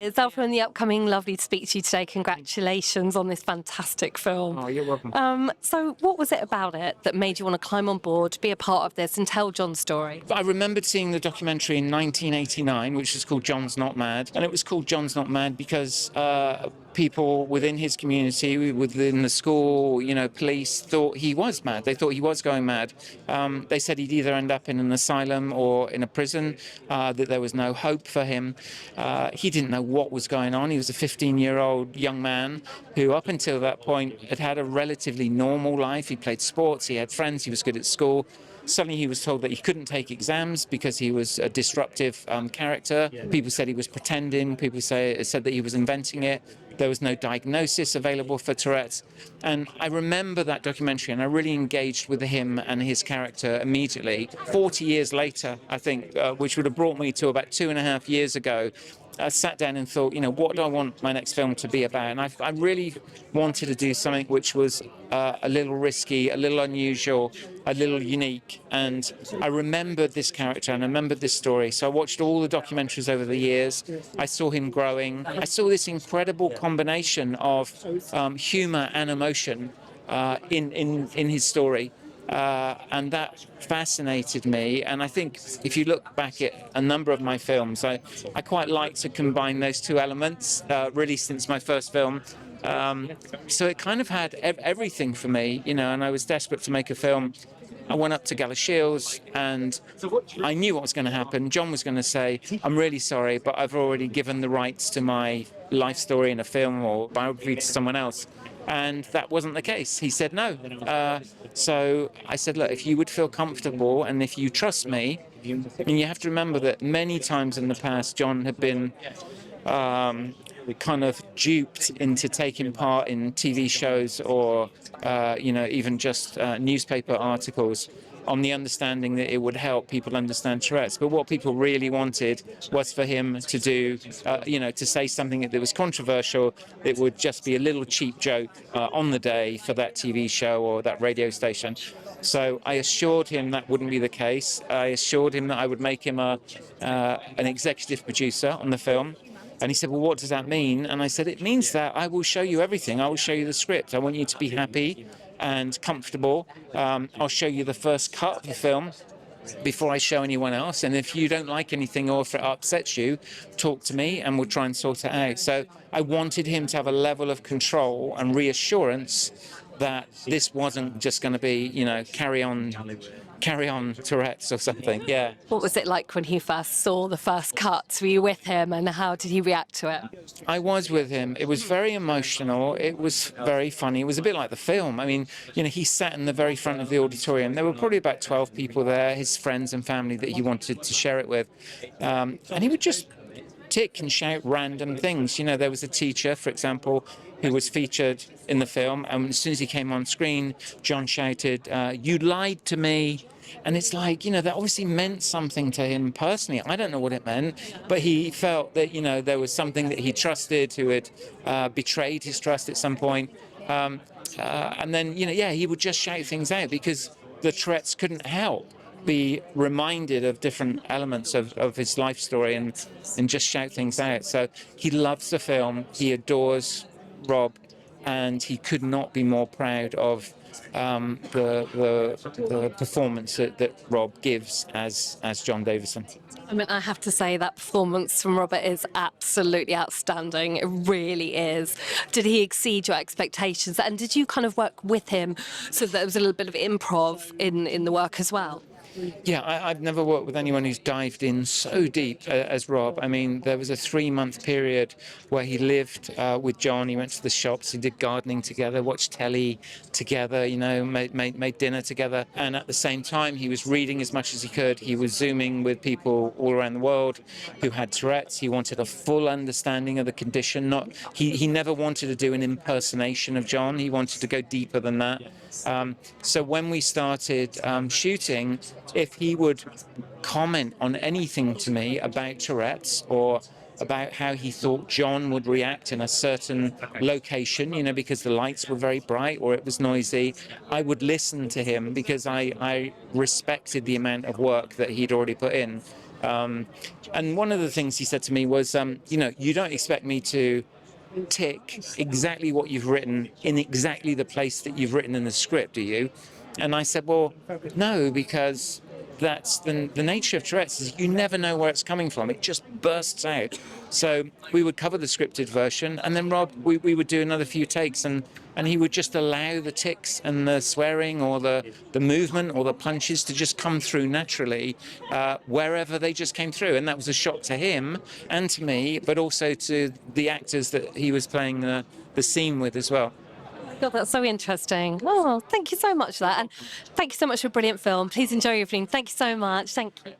It's Alpha in the upcoming. Lovely to speak to you today. Congratulations on this fantastic film. Oh, you're welcome. So what was it about it that made you want to climb on board, be a part of this and tell John's story? I remembered seeing the documentary in 1989, which was called John's Not Mad. And it was called John's Not Mad because people within his community, within the school, police, thought he was mad. They thought he was going mad. They said he'd either end up in an asylum or in a prison, that there was no hope for him. He didn't know what was going on. He was a 15-year-old young man who, up until that point, had had a relatively normal life. He played sports, he had friends, he was good at school. Suddenly he was told that he couldn't take exams because he was a disruptive character. People said he was pretending. People said that he was inventing it. There was no diagnosis available for Tourette's. And I remember that documentary and I really engaged with him and his character immediately. 40 years later, I think, which would have brought me to about 2.5 years ago, I sat down and thought, what do I want my next film to be about? And I really wanted to do something which was a little risky, a little unusual, a little unique. And I remembered this character and I remembered this story. So I watched all the documentaries over the years. I saw him growing. I saw this incredible combination of humour and emotion in his story. And that fascinated me. And I think if you look back at a number of my films, I quite like to combine those two elements, really since my first film. So it kind of had everything for me, and I was desperate to make a film. I went up to Galashiels and I knew what was going to happen. John was going to say, I'm really sorry, but I've already given the rights to my life story in a film or biography to someone else. And that wasn't the case. He said no. So I said, look, if you would feel comfortable and if you trust me, and you have to remember that many times in the past, John had been kind of duped into taking part in TV shows or, even just newspaper articles on the understanding that it would help people understand Tourette's. But what people really wanted was for him to do, to say something that was controversial. It would just be a little cheap joke on the day for that TV show or that radio station. So I assured him that wouldn't be the case. I assured him that I would make him an executive producer on the film. And he said, well, what does that mean? And I said, it means that I will show you everything. I will show you the script. I want you to be happy and comfortable. I'll show you the first cut of the film before I show anyone else. And if you don't like anything or if it upsets you, talk to me and we'll try and sort it out. So I wanted him to have a level of control and reassurance that this wasn't just going to be, carry on Tourette's or something. Yeah. What was it like when he first saw the first cut? Were you with him and how did he react to it? I was with him. It was very emotional. It was very funny. It was a bit like the film. I mean, he sat in the very front of the auditorium. There were probably about 12 people there, his friends and family that he wanted to share it with. And he would just tick and shout random things. There was a teacher, for example, who was featured in the film, and as soon as he came on screen, John shouted, you lied to me. And it's like, that obviously meant something to him personally. I don't know what it meant, but he felt that, there was something that he trusted who had betrayed his trust at some point. And then, he would just shout things out because the Tourette's couldn't help be reminded of different elements of his life story and just shout things out. So he loves the film. He adores Rob, and he could not be more proud of the performance that Rob gives as John Davidson. I mean, I have to say that performance from Robert is absolutely outstanding. It really is. Did he exceed your expectations? And did you kind of work with him so that there was a little bit of improv in the work as well? Yeah, I've never worked with anyone who's dived in so deep as Rob. I mean, there was a 3-month period where he lived with John. He went to the shops, he did gardening together, watched telly together, made dinner together. And at the same time, he was reading as much as he could. He was Zooming with people all around the world who had Tourette's. He wanted a full understanding of the condition. He never wanted to do an impersonation of John. He wanted to go deeper than that. So when we started shooting, if he would comment on anything to me about Tourette's or about how he thought John would react in a certain location, because the lights were very bright or it was noisy, I would listen to him because I respected the amount of work that he'd already put in. And one of the things he said to me was, you don't expect me to tick exactly what you've written in exactly the place that you've written in the script, do you? And I said, well, no, because that's the nature of Tourette's is you never know where it's coming from. It just bursts out. So we would cover the scripted version, and then Rob, we would do another few takes, and he would just allow the ticks and the swearing or the movement or the punches to just come through naturally wherever they just came through. And that was a shock to him and to me, but also to the actors that he was playing the scene with as well. God, that's so interesting. Oh, thank you so much for that. And thank you so much for a brilliant film. Please enjoy your evening. Thank you so much. Thank you.